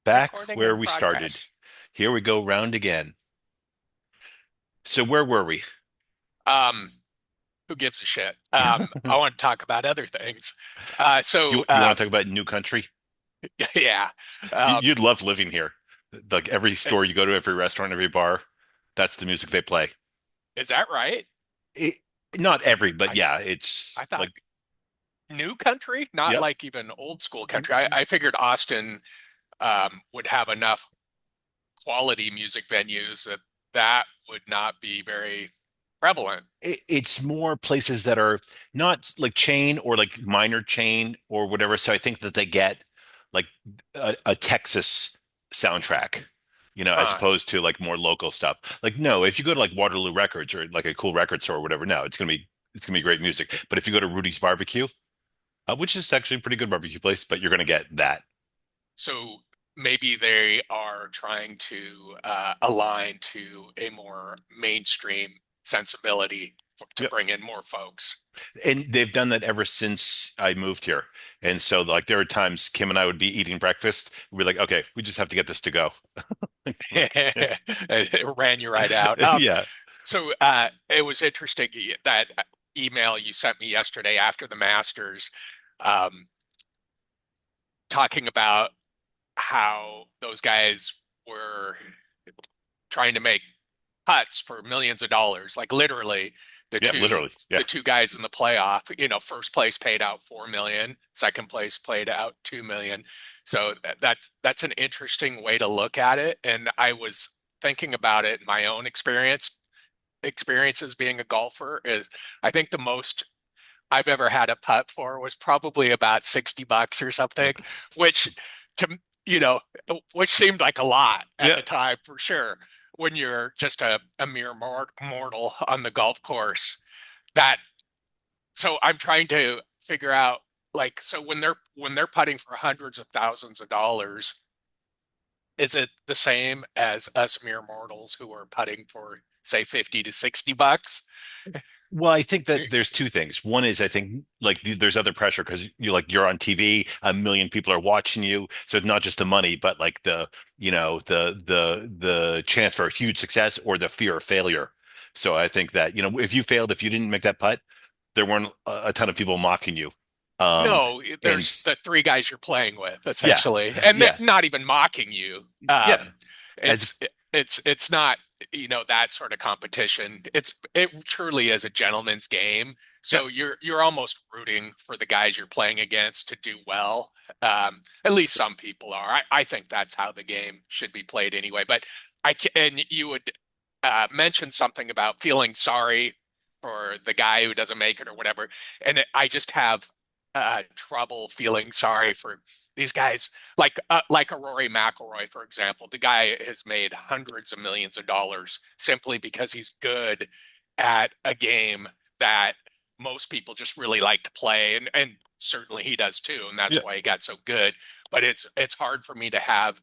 Back Recording where in we started. progress. Here we go round again. So where were we? Um, who gives a shit? I want to talk about other things. Do So, you want to talk about New Country? yeah. Um, You'd love living here. Like every store you go to, every restaurant, every bar, that's the music they play. is that right? It, not every, but I yeah, I it's thought like, new country, not yep. like even old school country. I figured Austin would have enough quality music venues that that would not be very prevalent. It's more places that are not like chain or like minor chain or whatever. So I think that they get like a Texas soundtrack, as Huh. opposed to like more local stuff. Like no, if you go to like Waterloo Records or like a cool record store or whatever, no, it's gonna be great music. But if you go to Rudy's Barbecue, which is actually a pretty good barbecue place, but you're gonna get that. So maybe they are trying to align to a more mainstream sensibility to Yep. bring in more folks. And they've done that ever since I moved here. And so like there are times Kim and I would be eating breakfast. We'd be like, okay, we just have to get this to go. Like, It ran you right out. yeah. So it was interesting that email you sent me yesterday after the Masters, um, talking about how those guys were trying to make putts for millions of dollars. Like literally, the Yeah, two literally. Yeah. the two guys in the playoff, first place paid out 4 million, second place paid out 2 million. So that's an interesting way to look at it. And I was thinking about it, my own experiences being a golfer is I think the most I've ever had a putt for was probably about $60 or something, which to you know, which seemed like a lot at Yeah. the time for sure. When you're just a mere mortal on the golf course, that so I'm trying to figure out like so when they're putting for hundreds of thousands of dollars, is it the same as us mere mortals who are putting for say 50 to $60? Well, I think that there's two things. One is I think like there's other pressure because you're on TV, a million people are watching you. So it's not just the money, but like the chance for a huge success or the fear of failure. So I think that, if you failed, if you didn't make that putt, there weren't a ton of people mocking you. Um, No, and there's the three guys you're playing with yeah, essentially, and they're yeah, not even mocking you. yeah. As It's not, that sort of competition. It truly is a gentleman's game. yeah, So you're almost rooting for the guys you're playing against to do well. At least some people are. I think that's how the game should be played anyway. But and you would mention something about feeling sorry for the guy who doesn't make it or whatever. And I just have trouble feeling sorry for these guys, like a Rory McIlroy, for example. The guy has made hundreds of millions of dollars simply because he's good at a game that most people just really like to play, and certainly he does too, and that's yeah. why he got so good. But it's hard for me to have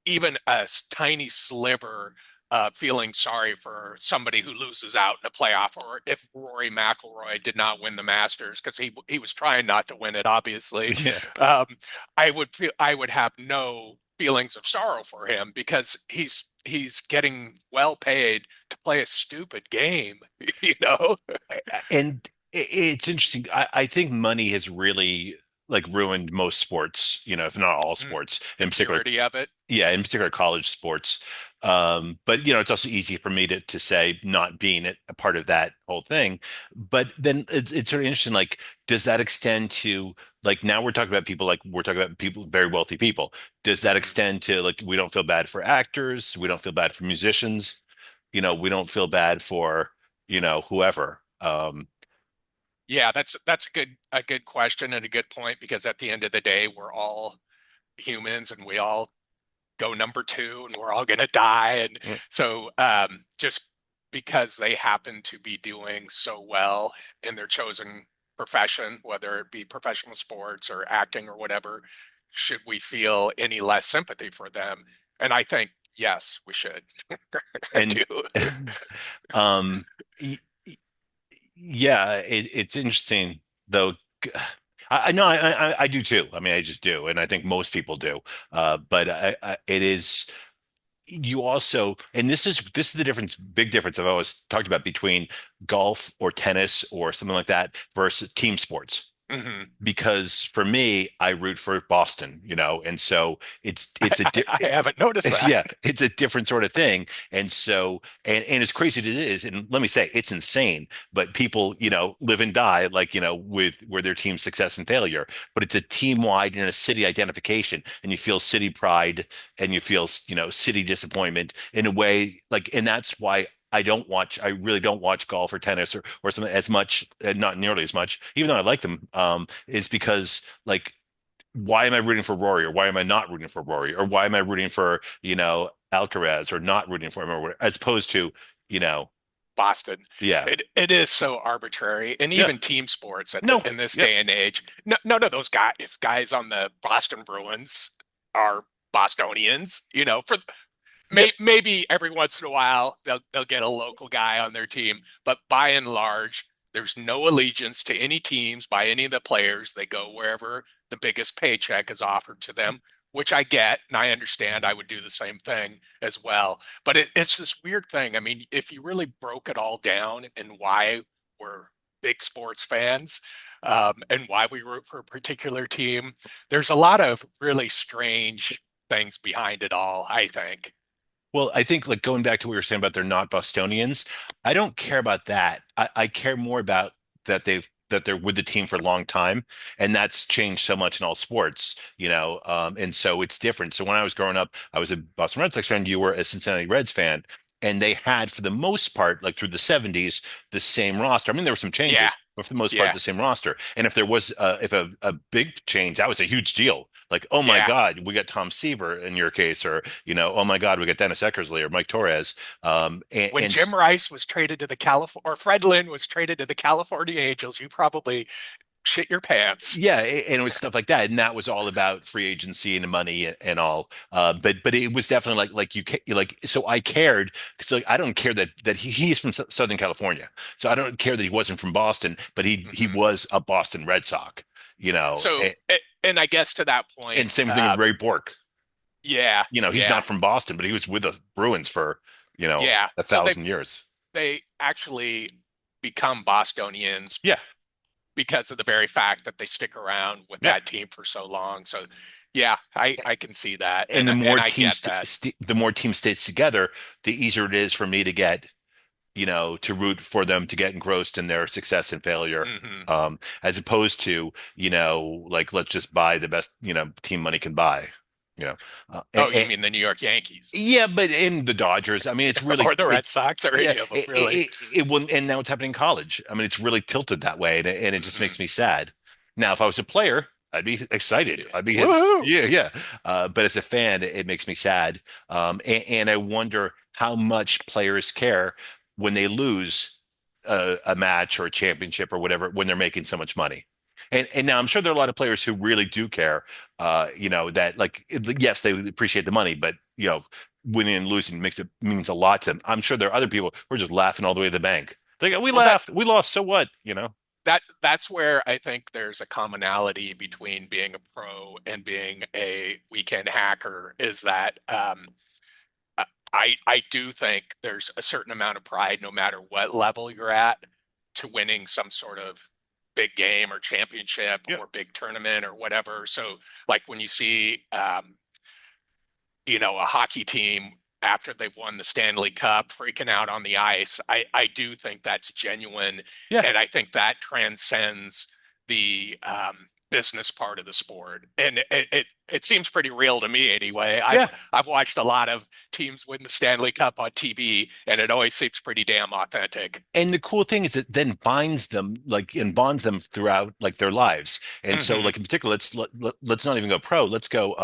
even a tiny sliver feeling sorry for somebody who loses out in a playoff, or if Rory McIlroy did not win the Masters because he was trying not to win it, obviously. Yeah. Um, I would have no feelings of sorrow for him because he's getting well paid to play a stupid game, you know? And it's interesting. I think money has really like ruined most sports, if not all sports, The in particular. purity of it. Yeah, in particular college sports. But it's also easy for me to say not being a part of that whole thing. But then it's sort of interesting. Like, does that extend to like now we're talking about people, very wealthy people. Does that Mhm. extend to like we don't feel bad for actors, we don't feel bad for musicians, we don't feel bad for whoever. Yeah, that's a good question and a good point because at the end of the day, we're all humans and we all go number two and we're all going to die. And so just because they happen to be doing so well in their chosen profession, whether it be professional sports or acting or whatever, should we feel any less sympathy for them? And I think, yes, we should. I And do. um y- yeah, it's interesting though. I no, I do too. I mean, I just do, and I think most people do. But it is you also, and this is the difference, big difference I've always talked about between golf or tennis or something like that versus team sports. Hmm. Because for me, I root for Boston, and so it's a di I haven't noticed that. yeah, it's a different sort of thing. And so and as crazy as it is, and let me say it's insane, but people, live and die like, with where their team's success and failure. But it's a team wide and a city identification, and you feel city pride and you feel, city disappointment in a way like, and that's why I really don't watch golf or tennis or something as much, not nearly as much, even though I like them, is because like, why am I rooting for Rory or why am I not rooting for Rory or why am I rooting for, Alcaraz or not rooting for him or whatever, as opposed to, you know, Boston. yeah, It is so arbitrary, and yeah, even team sports no, in this yep, day and age. No, none of those guys on the Boston Bruins are Bostonians. For yep. maybe every once in a while they'll get a local guy on their team, but by and large, there's no allegiance to any teams by any of the players. They go wherever the biggest paycheck is offered to them, which I get and I understand. I would do the same thing as well. But it's this weird thing. I mean, if you really broke it all down and why we're big sports fans, and why we root for a particular team, there's a lot of really strange things behind it all, I think. Well, I think like going back to what you were saying about they're not Bostonians, I don't care about that. I care more about that they're with the team for a long time, and that's changed so much in all sports, and so it's different. So when I was growing up, I was a Boston Red Sox fan. You were a Cincinnati Reds fan, and they had for the most part, like through the '70s, the same roster. I mean, there were some Yeah, changes, but for the most part, yeah, the same roster. And if there was if a big change, that was a huge deal. Like, oh my yeah. God, we got Tom Seaver in your case, or oh my God, we got Dennis Eckersley or Mike Torres. When Jim Rice was traded to the California, or Fred Lynn was traded to the California Angels, you probably shit your pants. Yeah, and it was stuff like that, and that was all about free agency and money and all. But it was definitely like like so I cared because like I don't care that he's from Southern California, so I don't care that he wasn't from Boston, but he Hmm. was a Boston Red Sox, So, and I guess to that point, and same thing with Ray Bork. yeah, He's yeah, not from Boston, but he was with the Bruins for yeah. a So thousand years. they actually become Bostonians Yeah. because of the very fact that they stick around with Yeah. that team for so long. So, yeah, I can see that, And the and more I teams get that. the more team stays together, the easier it is for me to get, to root for them to get engrossed in their success and failure. Hmm. As opposed to, like let's just buy the best, team money can buy, you know. Oh, you mean the New York Yankees Yeah, but in the Dodgers, I mean, it's really or the Red Sox or yeah, any of them, really? it will, and now it's happening in college. I mean, it's really tilted that way, and it just Hmm. makes me sad. Now, if I was a player, I'd be excited. Yeah. I'd be it's Woohoo! yeah, yeah. But as a fan, it makes me sad. And I wonder how much players care when they lose a match or a championship or whatever when they're making so much money. And now I'm sure there are a lot of players who really do care, that like yes, they appreciate the money, but winning and losing means a lot to them. I'm sure there are other people who are just laughing all the way to the bank. They go, we Well, that laughed, we lost, so what? that's where I think there's a commonality between being a pro and being a weekend hacker is that I do think there's a certain amount of pride, no matter what level you're at, to winning some sort of big game or championship Yeah, or big tournament or whatever. So, like when you see, a hockey team after they've won the Stanley Cup freaking out on the ice, I do think that's genuine, yeah, and I think that transcends the business part of the sport, and it seems pretty real to me anyway. I've yeah. I've watched a lot of teams win the Stanley Cup on TV, and it always seems pretty damn authentic. And the cool thing is it then binds them like and bonds them throughout like their lives. And so Hmm. like in particular, let's not even go pro. Let's go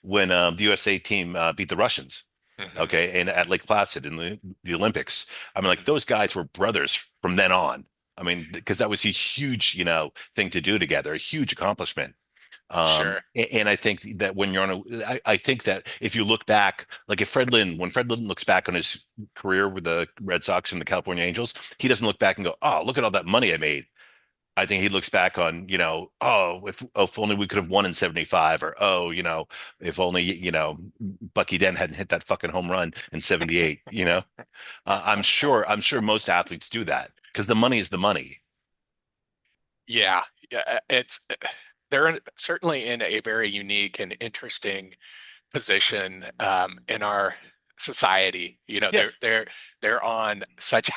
when the USA team beat the Russians. Hmm. Okay, and at Lake Placid in the Olympics. I mean, like those guys were brothers from then on. I mean, because that was a huge, thing to do together, a huge accomplishment. Sure. And I think that when you're on I think that if you look back, like if when Fred Lynn looks back on his career with the Red Sox and the California Angels, he doesn't look back and go, "Oh, look at all that money I made." I think he looks back on, oh, if only we could have won in 75, or oh, if only, Bucky Dent hadn't hit that fucking home run in 78, I'm sure most athletes do that because the money is the money. Yeah, yeah, certainly in a very unique and interesting position in our society. Yeah. They're on such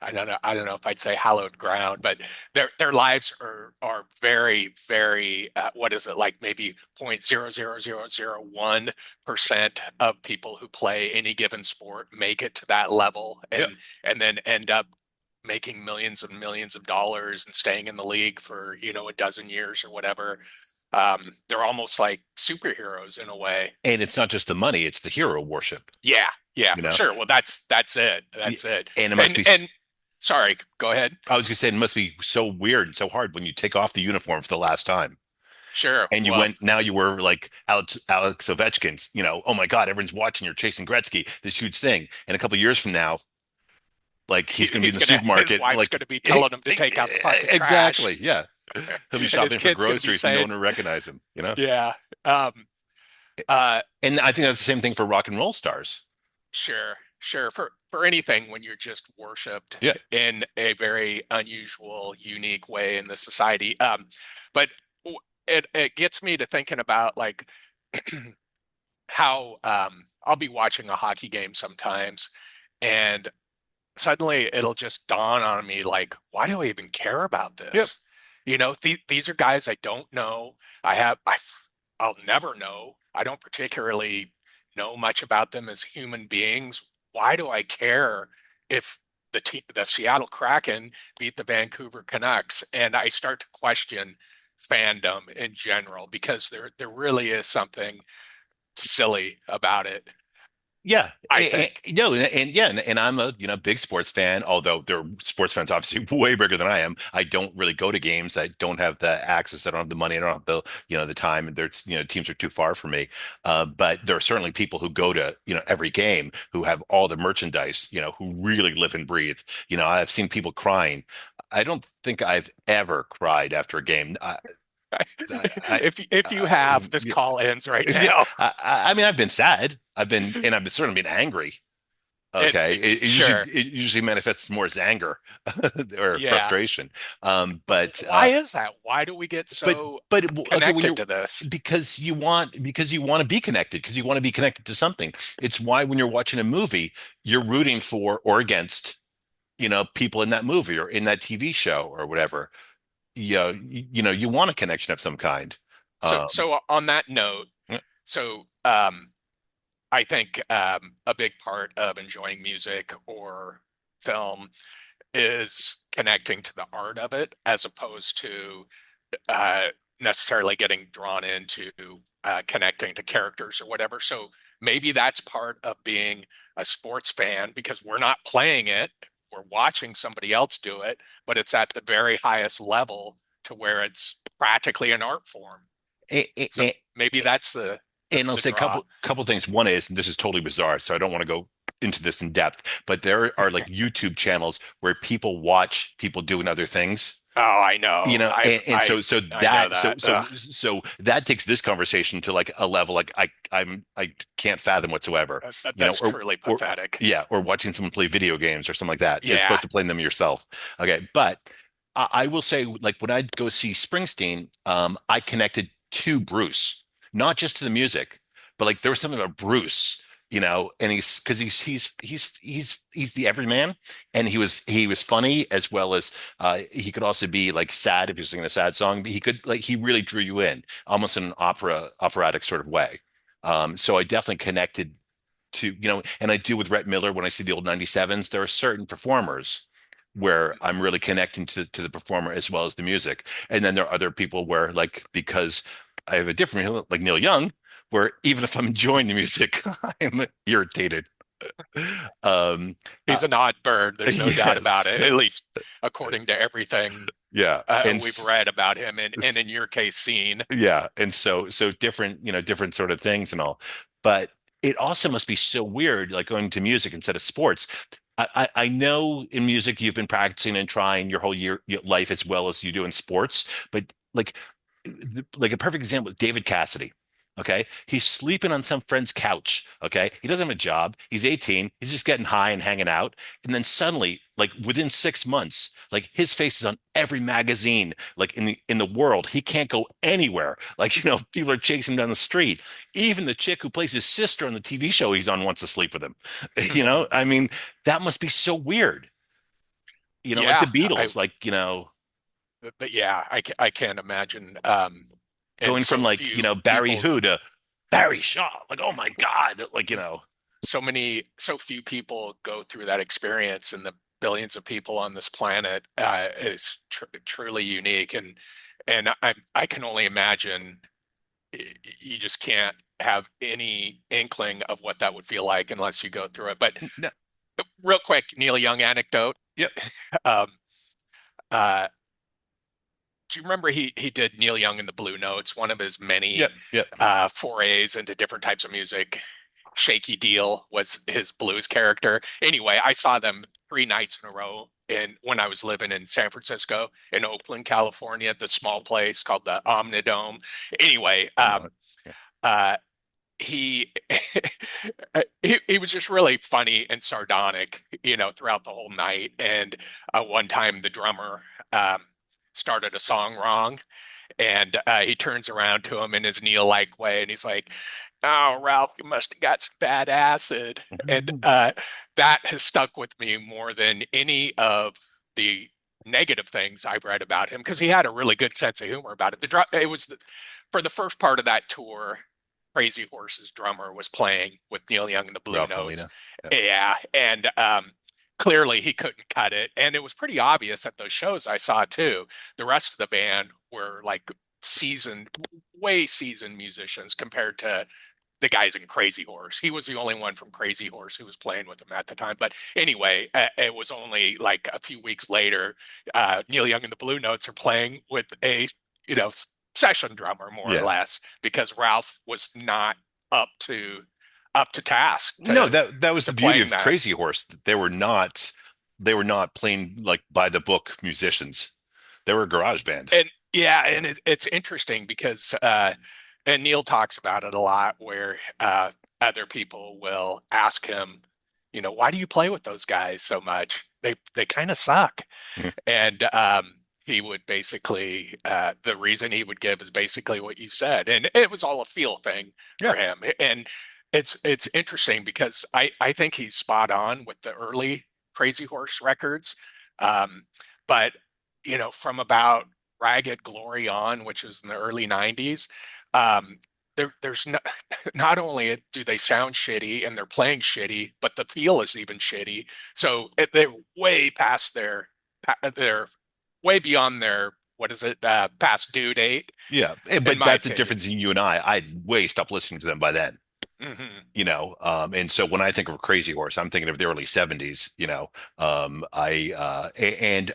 I don't know if I'd say hallowed ground, but their lives are very, very what is it, like maybe 0.00001% of people who play any given sport make it to that level, Yeah. and then end up making millions and millions of dollars and staying in the league for a dozen years or whatever. They're almost like superheroes in a way. And it's not just the money, it's the hero worship, Yeah, yeah, you for know? sure. Well, that's it. Y- That's it. And it must And be, and sorry, go ahead. I was gonna say, it must be so weird and so hard when you take off the uniform for the last time. Sure. And Well, now you were like Alex Ovechkin's, oh my God, everyone's watching, you're chasing Gretzky, this huge thing. And a couple of years from now, like he's going to be in the his supermarket, wife's like gonna be telling him to take out the fucking trash, exactly, yeah. He'll be and his shopping for kid's gonna be groceries and no saying, one will recognize him. "Yeah, um, uh, And I think that's the same thing for rock and roll stars. sure, sure." For anything, when you're just worshipped Yeah, in a very unusual, unique way in the society, but it gets me to thinking about like how I'll be watching a hockey game sometimes, and suddenly it'll just dawn on me like, why do I even care about yeah, this? These are guys I don't know. I'll never know. I don't particularly know much about them as human beings. Why do I care if the Seattle Kraken beat the Vancouver Canucks? And I start to question fandom in general because there really is something silly about it, yeah. I think. No, and yeah, and I'm a big sports fan. Although there are sports fans obviously way bigger than I am. I don't really go to games. I don't have the access. I don't have the money. I don't have the time. And there's teams are too far for me. But there are certainly people who go to every game who have all the merchandise. Who really live and breathe. I've seen people crying. I don't think I've ever cried after a game. If you have, this Yeah, call ends right yeah, now. I mean, I've been sad. I've certainly been angry. Okay, Sure. it usually manifests more as anger or Yeah. frustration. But Why is that? Why do we get but so okay, when connected you're to this? because you want to be connected because you want to be connected to something. It's why when you're watching a movie, you're rooting for or against people in that movie or in that TV show or whatever. You want a connection of some kind. So, Um, so on that note, yeah, so I think a big part of enjoying music or film is connecting to the art of it, as opposed to uh, necessarily getting drawn into connecting to characters or whatever. So maybe that's part of being a sports fan because we're not playing it, we're watching somebody else do it, but it's at the very highest level to where it's practically an art form. a- a- So a- maybe that's And I'll the say a draw. couple things. One is, and this is totally bizarre, so I don't want to go into this in depth, but there are like YouTube channels where people watch people doing other things. Oh, I know. And so I know that so that. so so that takes this conversation to like a level like I can't fathom whatsoever. That's Or truly or pathetic. yeah, or watching someone play video games or something like that. You're Yeah. supposed to play them yourself. Okay, but I will say, like when I go see Springsteen, I connected to Bruce, not just to the music, but like there was something about Bruce, and he's because he's the everyman, and he was funny as well as he could also be like sad if you're singing a sad song, but he really drew you in almost in an operatic sort of way. So I definitely connected to, and I do with Rhett Miller when I see the old 97s. There are certain performers where I'm really connecting to the performer as well as the music. And then there are other people where, like, because I have a different, like Neil Young, where even if I'm enjoying the music, I'm irritated. Um, uh, He's an odd bird. There's no doubt about yes, it, at least according to everything yeah, we've read about him and in your case, seen. yeah, and so different, different sort of things and all. But it also must be so weird, like going to music instead of sports, I know in music you've been practicing and trying your whole your life as well as you do in sports, but like a perfect example is David Cassidy. Okay. He's sleeping on some friend's couch. Okay. He doesn't have a job. He's 18. He's just getting high and hanging out. And then suddenly, like within 6 months, like his face is on every magazine, like in the world. He can't go anywhere. Like, people are chasing him down the street. Even the chick who plays his sister on the TV show he's on wants to sleep with him. I mean, that must be so weird. Like the Yeah, Beatles, like, but yeah, I can't imagine. And going from so like, few Barry people, Who to Barry Shaw. Like, oh my God. Like, so few people go through that experience, and the billions of people on this planet is truly unique. And I can only imagine you just can't have any inkling of what that would feel like unless you go through it. But no. real quick, Neil Young anecdote. Yep. Um, uh, do you remember he did Neil Young and the Blue Notes, one of his Yep. many Yep. forays into different types of music? Shaky Deal was his blues character. Anyway, I saw them 3 nights in a row when I was living in San Francisco, in Oakland, California, the small place called the Omnidome. Anyway, I know it. Yeah. uh, he, he was just really funny and sardonic, throughout the whole night. And one time the drummer started a song wrong, and he turns around to him in his Neil-like way, and he's like, "Oh, Ralph, you must have got some bad acid." And that has stuck with me more than any of the negative things I've read about him, because he had a really good sense of humor about it. It was for the first part of that tour, Crazy Horse's drummer was playing with Neil Young and the Blue Ralph Notes. Molina. Yep. Yeah, and clearly he couldn't cut it, and it was pretty obvious at those shows I saw too. The rest of the band were like seasoned, way seasoned musicians compared to the guys in Crazy Horse. He was the only one from Crazy Horse who was playing with him at the time. But anyway, it was only like a few weeks later, Neil Young and the Blue Notes are playing with a, you know, session drummer more or Yeah. less, because Ralph was not up to task No, that was the beauty playing of that. Crazy Horse. They were not playing like by the book musicians. They were a garage band. And yeah, and it's interesting because and Neil talks about it a lot, where other people will ask him, why do you play with those guys so much? They kind of suck. And he would basically, the reason he would give is basically what you said, and it was all a feel thing for Yeah. him. And it's interesting because I think he's spot on with the early Crazy Horse records, um, but from about Ragged Glory on, which was in the early '90s, there's no, not only do they sound shitty and they're playing shitty, but the feel is even shitty. So they're way past they're way beyond their, what is it, past due date, Yeah. in But my that's a opinion. difference in you and I. I'd way stopped listening to them by then. Hmm. And so when I think of Crazy Horse, I'm thinking of the early 70s.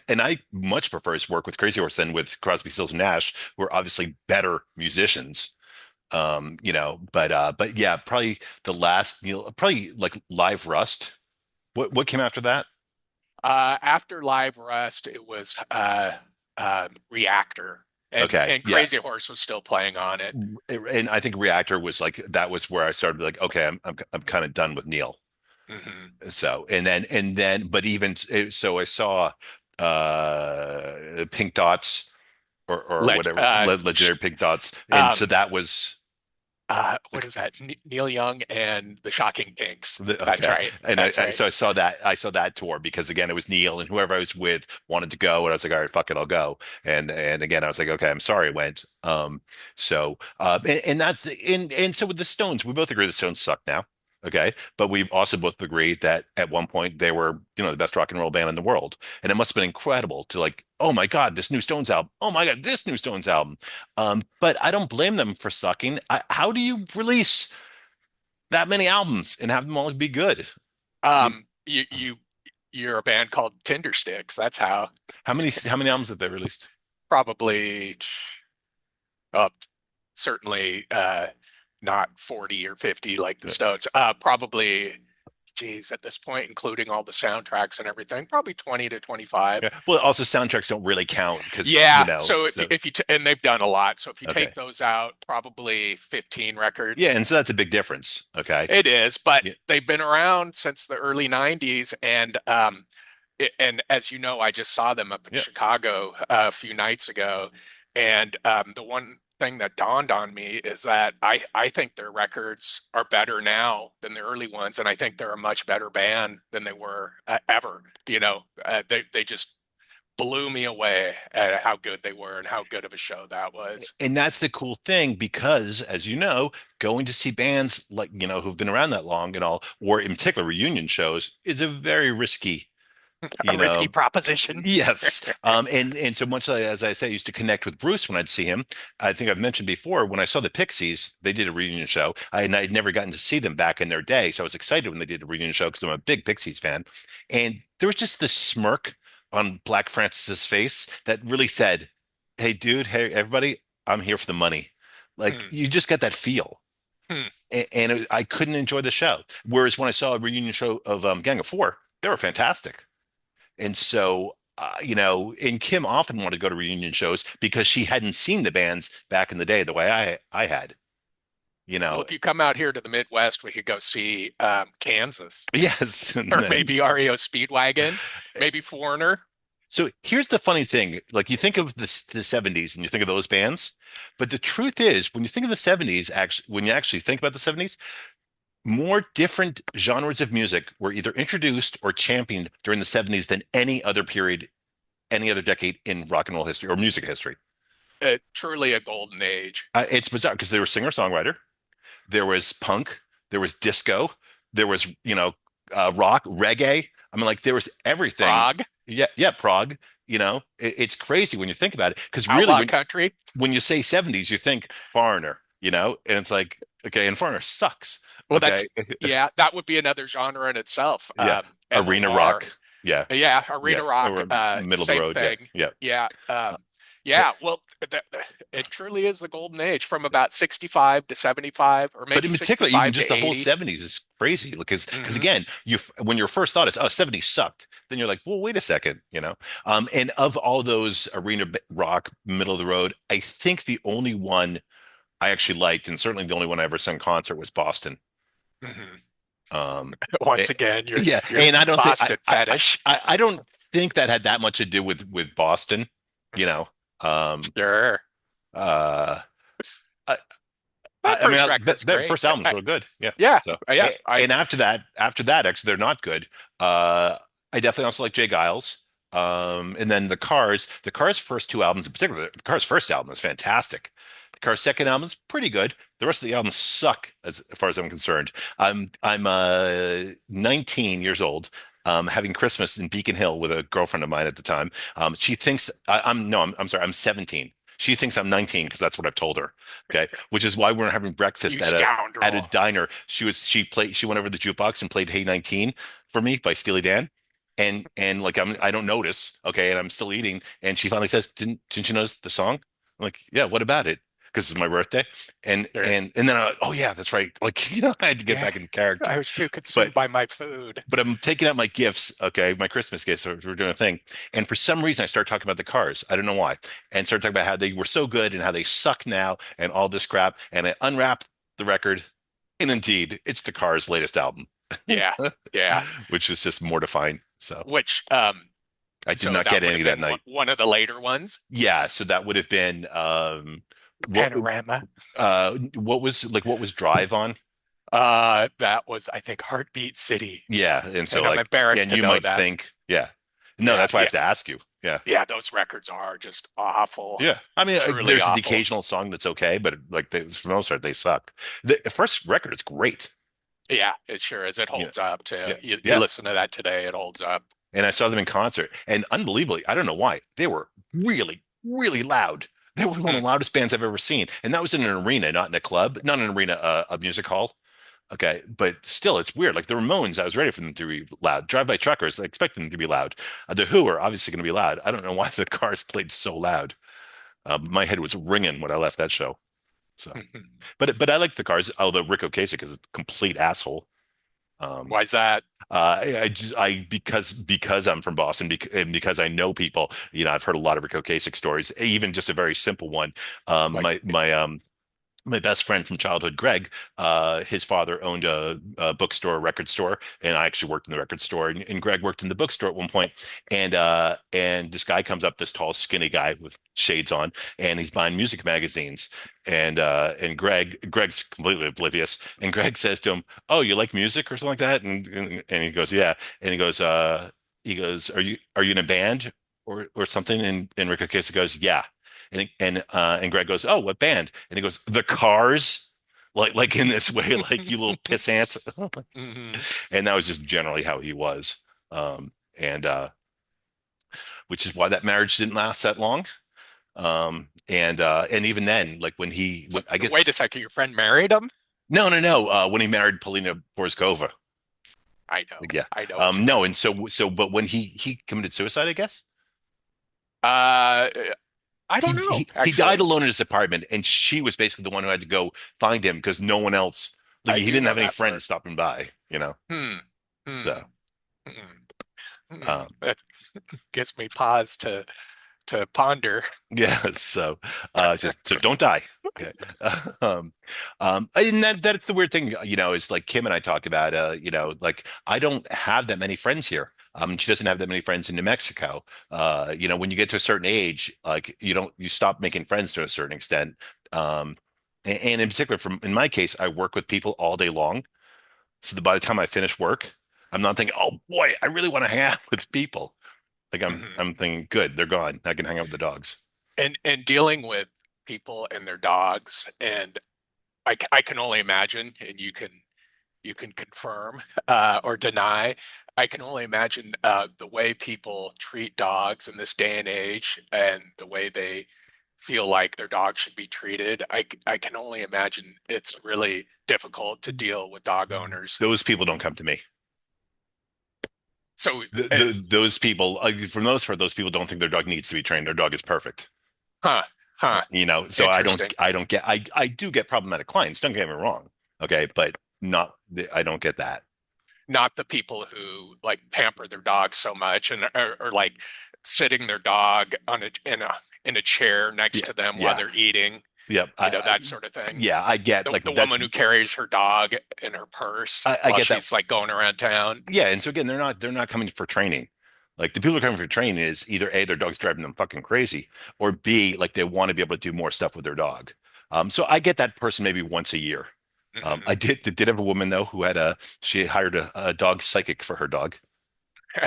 And I much prefer his work with Crazy Horse than with Crosby, Stills and Nash, who are obviously better musicians. But yeah, probably the last, probably like Live Rust. What came after that? After Live Rust, it was Reactor, Okay, and yeah. Crazy Horse was still playing on it. And I think Reactor was like that was where I started like, okay, I'm kind of done with Neil. Hmm. So and then but even so I saw Pink Dots or Leg whatever, legendary Pink Dots, and so um, that was what is that? Neil Young and the Shocking Pinks. That's okay. right. And That's right. so I saw that tour because again it was Neil and whoever I was with wanted to go, and I was like, all right, fuck it, I'll go. And again I was like, okay, I'm sorry I went. And that's and so with the Stones, we both agree the Stones suck now. Okay, but we also both agreed that at one point they were, the best rock and roll band in the world, and it must have been incredible to like, oh my God, this new Stones album. Oh my God, this new Stones album. But I don't blame them for sucking. How do you release that many albums and have them all be good? You, You're a band called Tindersticks. That's how. how many albums have they released? Probably, uh, certainly not 40 or 50 like the Stones. Probably geez, at this point, including all the soundtracks and everything, probably 20 to 25. Yeah. Well, also soundtracks don't really count because, Yeah. So so if you and they've done a lot. So if you okay. take those out, probably 15 Yeah, records. and so that's a big difference. Okay. It is, but Yeah. they've been around since the early 90s. And as you know, I just saw them up in Yeah. Chicago a few nights ago. And the one thing that dawned on me is that I think their records are better now than the early ones. And I think they're a much better band than they were ever. They just blew me away at how good they were and how good of a show that was. And that's the cool thing because, as you know, going to see bands like, who've been around that long and all, or in particular reunion shows, is a very risky, A you risky know. proposition. Yes. And so much as I say, I used to connect with Bruce when I'd see him. I think I've mentioned before when I saw the Pixies, they did a reunion show. And I'd never gotten to see them back in their day. So I was excited when they did a reunion show because I'm a big Pixies fan. And there was just this smirk on Black Francis's face that really said, "Hey, dude, hey, everybody, I'm here for the money." Like Hmm. you just get that feel. Hmm. I couldn't enjoy the show. Whereas when I saw a reunion show of Gang of Four, they were fantastic. And so, and Kim often wanted to go to reunion shows because she hadn't seen the bands back in the day the way I had, you Well, know. if you come out here to the Midwest, we could go see Kansas Yes. And or then, maybe REO Speedwagon, maybe Foreigner. so here's the funny thing. Like you think of the 70s and you think of those bands, but the truth is when you think of the 70s, actually, when you actually think about the 70s, more different genres of music were either introduced or championed during the 70s than any other period, any other decade in rock and roll history or music history. Truly a golden age. It's bizarre because there was singer-songwriter, there was punk, there was disco, there was, rock, reggae. I mean, like there was everything. Prague, Yeah, yeah, prog. It's crazy when you think about it because really, outlaw when country. you say 70s, you think Foreigner, and it's like, okay, and Foreigner sucks. Well, Okay, yeah, that would be another genre in itself. yeah, arena MOR. rock. Yeah, Yeah, yeah, arena rock, or middle of the same road. Yeah, thing. yeah. Yeah, Uh, so, yeah. Well, it truly is the golden age from about 65 to 75, or but maybe in particular, even 65 just to the whole 80. 70s is crazy because Hmm. again, when your first thought is, oh, 70s sucked, then you're like, well, wait a second. And of all those arena rock, middle of the road, I think the only one I actually liked, and certainly the only one I ever saw in concert was Boston. Hmm. Um, eh, Once again, yeah, your and I don't think Boston fetish. I don't think that had that much to do with Boston, you know. Um, Sure. uh, I, That I mean, first record's their great. first album's real good. Yeah. Yeah, So, yeah. and after that, actually, they're not good. Uh, I definitely also like Jay Giles. And then the Cars' first two albums in particular, the Cars' first album is fantastic. The Cars' second album is pretty good. The rest of the albums suck as far as I'm concerned. I'm 19 years old. Having Christmas in Beacon Hill with a girlfriend of mine at the time. She thinks I'm no, I'm sorry, I'm 17. She thinks I'm 19 because that's what I've told her. Okay, which is why we're having breakfast You at a scoundrel. diner. She went over to the jukebox and played Hey 19 for me by Steely Dan. And like I don't notice, okay, and I'm still eating. And she finally says, "Didn't you notice the song?" I'm like, "Yeah, what about it?" Because it's my birthday. And Sure. and and then oh yeah, that's right. Like, I had to get Yeah. back in character. I was too But consumed by my food. but I'm taking out my gifts, okay, my Christmas gifts. So we're doing a thing. And for some reason, I started talking about the Cars. I don't know why. And started talking about how they were so good and how they suck now and all this crap. And I unwrapped the record. And indeed, it's the Cars' latest album, Yeah. Yeah. which is just mortifying. So Which I did so not that get would any have that been night. one of the later ones. Yeah, so that would have been what Panorama. what was Drive on? That was, I think, Heartbeat City. Yeah, and so And I'm like, yeah, embarrassed and to you know might that. think, yeah. No, Yeah, that's why I yeah, have to ask you. Yeah. yeah, those records are just awful. Yeah, I mean, Truly there's the awful. occasional song that's okay, but like for the most part, they suck. The first record is great. Yeah, it sure is. It Yeah, holds up too. yeah, You yeah. listen to that today, it holds up. And I saw them in concert, and unbelievably, I don't know why, they were really, really loud. They were one Hmm. of the loudest bands I've ever seen, and that was in an arena, not in a club, not an arena, a music hall. Okay, but still, it's weird. Like the Ramones, I was ready for them to be loud. Drive By Truckers, I expected them to be loud. The Who are obviously going to be loud. I don't know why the Cars played so loud. My head was ringing when I left that show. So. But I like the Cars, although Rick Ocasek is a complete asshole. Um, Why is that? because I'm from Boston, and because I know people, I've heard a lot of Rico Kasich stories, even just a very simple one. Like, My best friend from childhood, Greg, his father owned a bookstore, a record store, and I actually worked in the record store. And Greg worked in the bookstore at one point, and this guy comes up, this tall, skinny guy with shades on, and he's buying music magazines. And Greg's completely oblivious, and Greg says to him, "Oh, you like music or something like that?" And he goes, "Yeah," and he goes, "Are you in a band or something?" And Rick Ocasek goes, "Yeah." And Greg goes, "Oh, what band?" And he goes, "The Cars." Like in this way, like you little pissant. mhm. And that was just generally how he was. And which is why that marriage didn't last that long. And even then, like So, I wait guess a second, your friend married him? no, no, no. When he married Polina Porizkova, yeah. I know what you No, mean. and but when he committed suicide, I guess Uh, I don't he know, he died actually. alone in his apartment, and she was basically the one who had to go find him because no one else, like I he do didn't know have any that friends part. stopping by. Hmm. Hmm. So, Hmm. Hmm. um, That gives me pause to ponder. yeah. So don't die. Okay. Um, and that's the weird thing, is like Kim and I talk about, like I don't have that many friends here. She doesn't have that many friends in New Mexico. When you get to a certain age, like you stop making friends to a certain extent. And in particular, in my case, I work with people all day long. So that by the time I finish work, I'm not thinking, oh boy, I really want to hang out with people. Like I'm Mhm. I'm thinking, good, they're gone. I can hang out with the dogs. And dealing with people and their dogs, and I can only imagine, and you can confirm or deny. I can only imagine the way people treat dogs in this day and age, and the way they feel like their dog should be treated. I can only imagine it's really difficult to deal with dog owners. Those people don't come to me. So, Those people, for the most part, those people don't think their dog needs to be trained. Their dog is perfect. huh, huh, So interesting. I don't get, I do get problematic clients. Don't get me wrong. Okay. But I don't get that. Not the people who like pamper their dog so much and are like sitting their dog on in a chair next Yeah. to them while Yeah. they're eating, Yep. that sort of thing. Yeah, I get The like that's, woman who carries her dog in her purse I while get that. she's like going around town. Yeah. And so again, they're not coming for training. Like the people who are coming for training is either A, their dog's driving them fucking crazy, or B, like they want to be able to do more stuff with their dog. So I get that person maybe once a year. I Mhm. did have a woman though who she hired a dog psychic for her dog.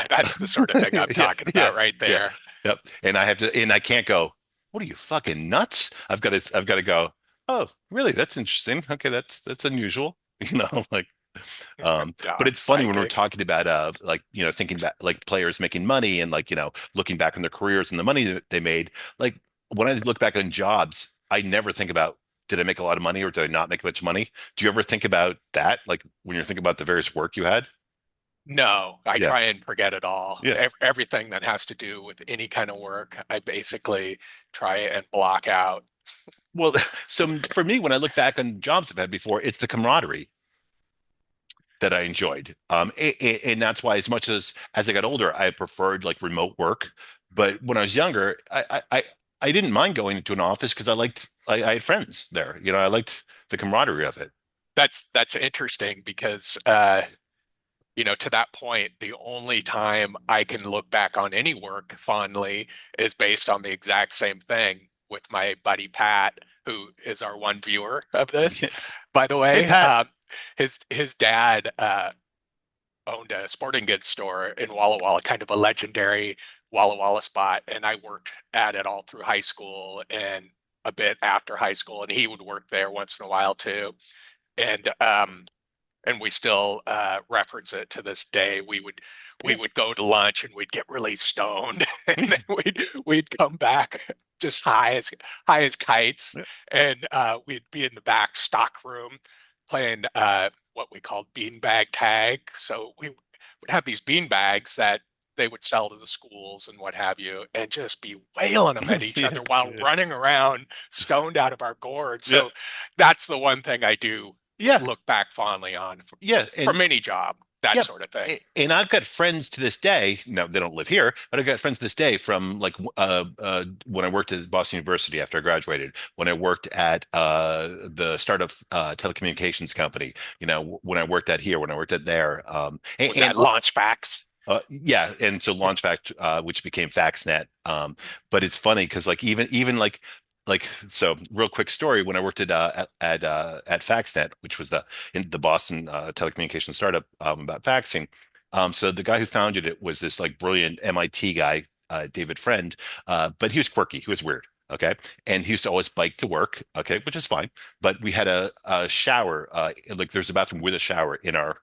That's the sort of thing I'm Yeah, talking yeah, about right yeah, there. yep. And I can't go, what are you fucking nuts? I've got to go, oh, really? That's interesting. Okay, that's unusual. Like, but Dog it's funny when we're psychic. talking about like, thinking about like players making money and like, looking back on their careers and the money that they made. Like when I look back on jobs, I never think about did I make a lot of money or did I not make much money? Do you ever think about that? Like when you're thinking about the various work you had? No, I Yeah. try and forget it all. Yeah. Everything that has to do with any kind of work, I basically try and block out. Well, so for me, when I look back on jobs I've had before, it's the camaraderie that I enjoyed. And that's why, as much as I got older, I preferred like remote work. But when I was younger, I didn't mind going into an office because I had friends there. I liked the camaraderie of it. That's interesting because to that point, the only time I can look back on any work fondly is based on the exact same thing with my buddy Pat, who is our one viewer of this, by the Hey, way. Pat. His dad owned a sporting goods store in Walla Walla, kind of a legendary Walla Walla spot, and I worked at it all through high school and a bit after high school, and he would work there once in a while too. And we still reference it to this day. We Yeah. would go to lunch and we'd get really stoned, and then we'd come back just high as kites, and we'd be in the back stock room playing what we called beanbag tag. So we would have these beanbags that they would sell to the schools and what have you, and just be wailing them at each Yeah. other while Yeah. running around stoned out of our gourds. Yeah. So that's the one thing I do Yeah. look back fondly on Yeah. from any job. that Yep. sort of thing. And I've got friends to this day. No, they don't live here, but I've got friends to this day from like when I worked at Boston University after I graduated, when I worked at the startup telecommunications company, when I worked at here, when I worked at there, Was and that also Launchbacks? yeah, and so Launchback, which became FaxNet. But it's funny because like even like so real quick story when I worked at FaxNet, which was the Boston telecommunications startup about faxing. So the guy who founded it was this like brilliant MIT guy, David Friend, but he was quirky, he was weird. Okay. And he used to always bike to work. Okay. Which is fine. But we had a shower, like there's a bathroom with a shower in our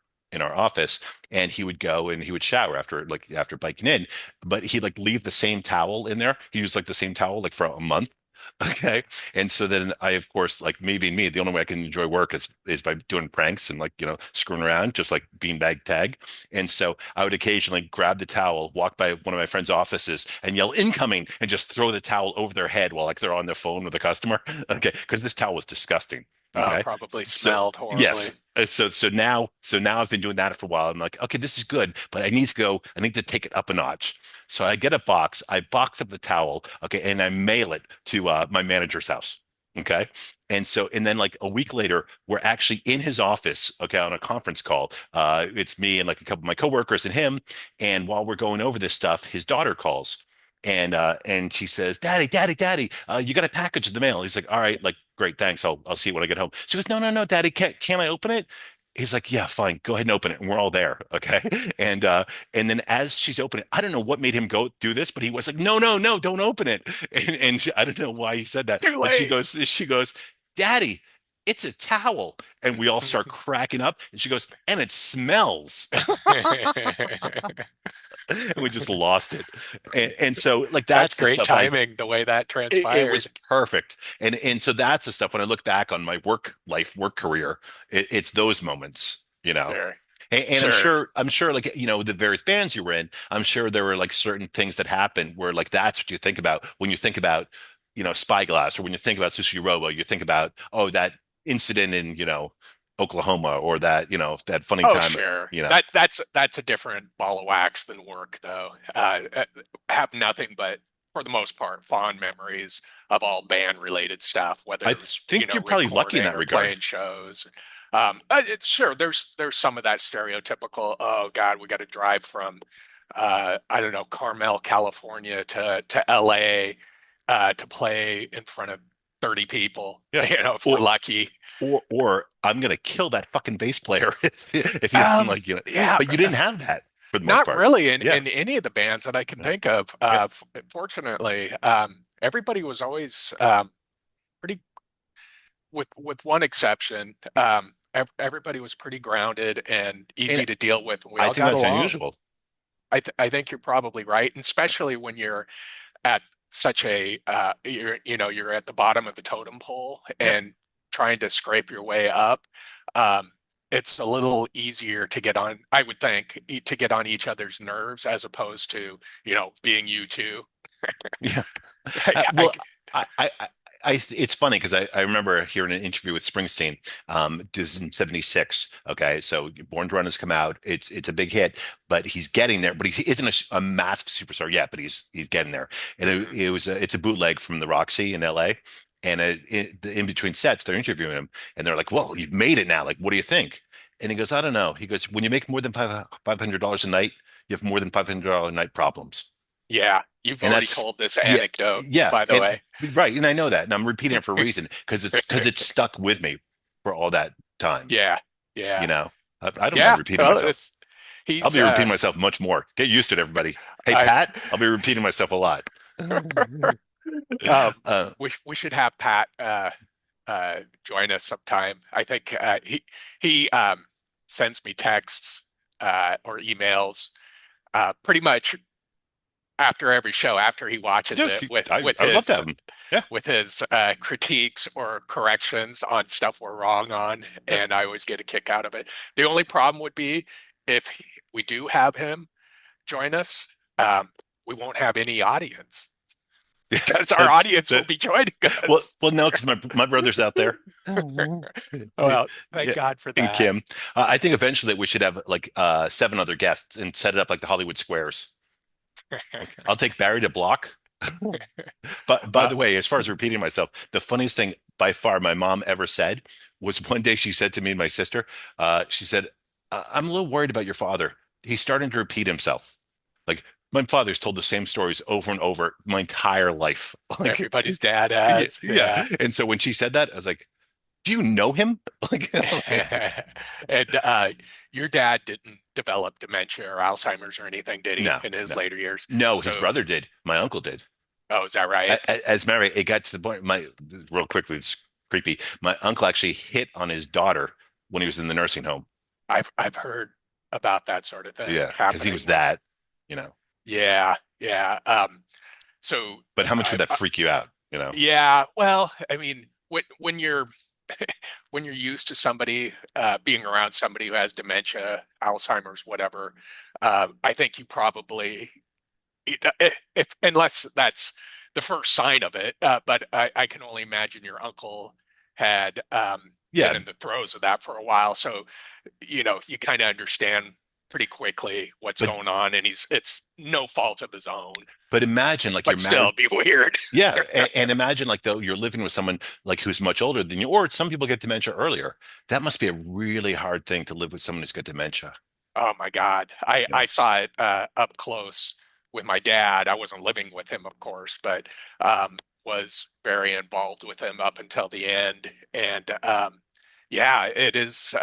office, and he would go and he would shower after biking in, but he'd like leave the same towel in there. He used like the same towel like for a month. Okay. And so then I, of course, like me being me, the only way I can enjoy work is by doing pranks and like, screwing around, just like beanbag tag. And so I would occasionally grab the towel, walk by one of my friends' offices and yell incoming and just throw the towel over their head while like they're on the phone with a customer. Okay. Because this towel was disgusting. Okay. Probably So smelled horribly. yes. So now I've been doing that for a while. I'm like, okay, this is good, but I need to take it up a notch. So I get a box, I box up the towel, okay, and I mail it to my manager's house. Okay. And then like a week later, we're actually in his office, okay, on a conference call. It's me and like a couple of my coworkers and him. And while we're going over this stuff, his daughter calls. And she says, Daddy, Daddy, Daddy, you got a package in the mail. He's like, all right, like great, thanks. I'll see it when I get home. She goes, no, no, no, Daddy, can't I open it? He's like, yeah, fine, go ahead and open it. And we're all there. Okay. And then as she's opening it, I don't know what made him go do this, but he was like, no, no, no, don't open it. I don't know why he said that, Too but late. she goes, Daddy, it's a towel. And we all start cracking up. And she goes, and it smells. And we just lost it. And so like That's that's the great stuff I timing, the way that it was transpired. perfect. And so that's the stuff when I look back on my work life, work career, it's those moments, you know. Sure, And sure. I'm sure, like, the various bands you were in, I'm sure there were like certain things that happened where like that's what you think about when you think about, Spyglass, or when you think about Sushi Robo, you think about, oh, that incident in, Oklahoma, or that funny Oh, time, sure. That's a different ball of wax than work, though. Have nothing but, for the most part, fond memories of all band-related stuff, whether I it was, think you're probably lucky in recording that or regard. playing shows. Sure, there's some of that stereotypical, oh God, we got to drive from, I don't know, Carmel, California to LA, to play in front of 30 people, Yeah. if we're lucky. Or I'm gonna kill that fucking bass player if he doesn't like, Yeah, but you didn't have that for the most not part. really in, Yeah. in any of the bands that I can Yeah. think of. Yeah. Fortunately, everybody was always pretty, with one exception. Everybody was pretty grounded and And easy to deal with, and we I all think got that's along. unusual. I think you're probably right, and especially when you're at such a you're at the bottom of the totem pole Yeah. and trying to scrape your way up. Um, it's a little easier to get on, I would think, to get on each other's nerves as opposed to, being you two. Yeah. I, I, Well, it's funny because I remember hearing an interview with Springsteen. This is in '76. Okay, so Born to Run has come out. It's a big hit, but he's getting there. But he isn't a massive superstar yet. But he's getting there. And Mhm. it's a bootleg from the Roxy in L.A. And in between sets, they're interviewing him, and they're like, "Well, you've made it now. Like, what do you think?" And he goes, "I don't know." He goes, "When you make more than $500 a night, you have more than $500 a night problems." Yeah, you've And already that's told this yeah, anecdote, yeah, by the and way. right, and I know that, and I'm repeating it for a reason because it's stuck with me for all that time. Yeah, You yeah, know, I don't mind yeah. repeating Well, myself. I'll he's be repeating myself much more. Get used to it, everybody. Hey, I Pat, I'll be repeating myself a lot. Um, uh, we should have Pat join us sometime. I think he sends me texts or emails pretty much after every show after he watches yeah, it with I would love to have him. Yeah, critiques or corrections on stuff we're wrong on, yeah. and I always get a kick out of it. The only problem would be if we do have him join us, um, we won't have any audience. because our That's audience will that. be joining Well, us. well, no, because my brother's out there. Well, thank Yeah, God for and that. Kim. I think eventually we should have like seven other guests and set it up like the Hollywood Squares. Like I'll take Barry to block. But by Well, the way, as far as repeating myself, the funniest thing by far my mom ever said was one day she said to me and my sister, she said, I'm a little worried about your father. He's starting to repeat himself. Like my father's told the same stories over and over my entire life. Like, everybody's dad yeah, has, yeah. yeah. And so when she said that, I was like, do you know him? Like, And your dad didn't develop dementia or Alzheimer's or anything, did he, no, in his no, later years? no, his So, brother did. My uncle did. oh, is that right? As Mary, it got to the point, real quickly, it's creepy. My uncle actually hit on his daughter when he was in the nursing home. I've heard about that sort of thing Yeah, because he was happening with, that, you know. yeah, yeah. So But how much would I, that freak you out, you know? yeah, well, I mean, when you're when you're used to somebody being around somebody who has dementia, Alzheimer's, whatever, I think you probably, if unless that's the first sign of it, but I can only imagine your uncle had been Yeah, in the throes of that for a while, so you kind of understand pretty quickly what's but going on, and it's no fault of his own, imagine like you're but still, married. it'd be weird. Yeah, and imagine like though you're living with someone like who's much older than you, or some people get dementia earlier. That must be a really hard thing to live with someone who's got dementia. Oh my God. I, Yeah. I saw it up close with my dad. I wasn't living with him, of course, but was very involved with him up until the end. And yeah, it is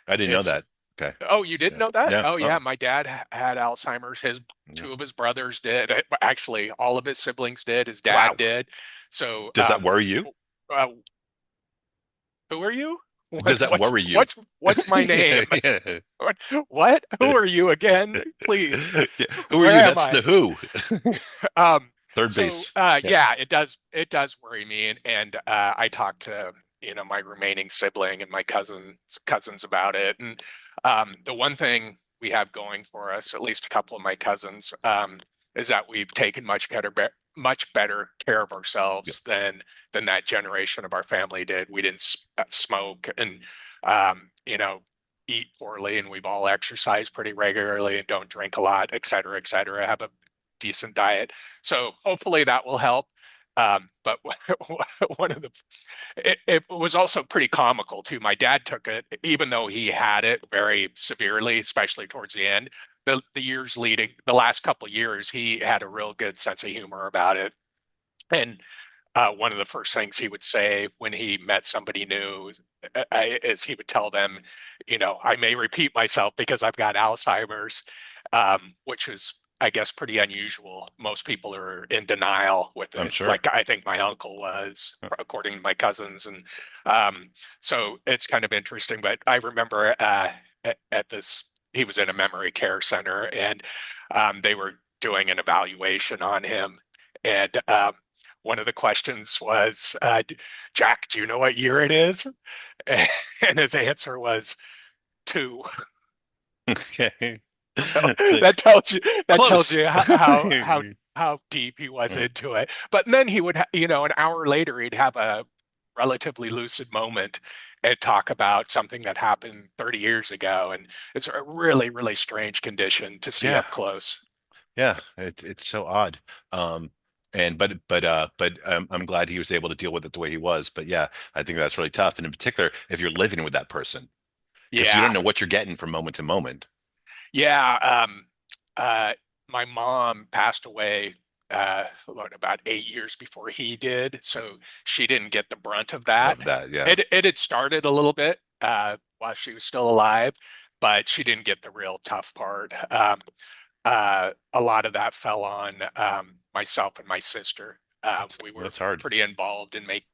I didn't know it's that. Okay. oh, you didn't Yeah. know that? Yeah. Oh Oh. yeah, my dad had Alzheimer's. His Yeah. two of his brothers did. Actually, all of his siblings did. His dad Wow. did. So Does that worry you? uh, who are you? Does that worry you? What's my Yeah, name? yeah. What? What? Who are you again? Please. Yeah. Who are Where you? am That's I? the Who. Third So base. Yeah. yeah, it does worry me, and I talked to my remaining sibling and my cousins about it, and the one thing we have going for us, at least a couple of my cousins, is that we've taken much better care of Yeah. ourselves than that generation of our family did. We didn't smoke and eat poorly, and we've all exercised pretty regularly and don't drink a lot, et cetera, et cetera. Have a decent diet. So hopefully that will help. But one of the it was also pretty comical too. My dad took it, even though he had it very severely, especially towards the end. The years leading, the last couple of years, he had a real good sense of humor about it. And one of the first things he would say when he met somebody new is he would tell them, I may repeat myself because I've got Alzheimer's, which is, I guess, pretty unusual. Most people are in denial with I'm it, sure. like I think my uncle was, according to my cousins, and so it's kind of interesting. But I remember at this, he was in a memory care center, and they were doing an evaluation on him, and one of the questions was, Jack, do you know what year it is? And his answer was two. Okay. So that tells you that tells Close. you how deep he was Yeah. into it. But then he would, an hour later, he'd have a relatively lucid moment and talk about something that happened 30 years ago. And it's a really, really strange condition to see Yeah. up close. Yeah. It's so odd. Um, and but I'm glad he was able to deal with it the way he was. But yeah, I think that's really tough. And in particular, if you're living with that person, because you don't Yeah. know what you're getting from moment to moment. Yeah. Uh, my mom passed away about 8 years before he did, so she didn't get the brunt of that. Of that. Yeah. It had started a little bit while she was still alive, but she didn't get the real tough part. A lot of that fell on myself and my sister. We were That's hard. pretty involved in making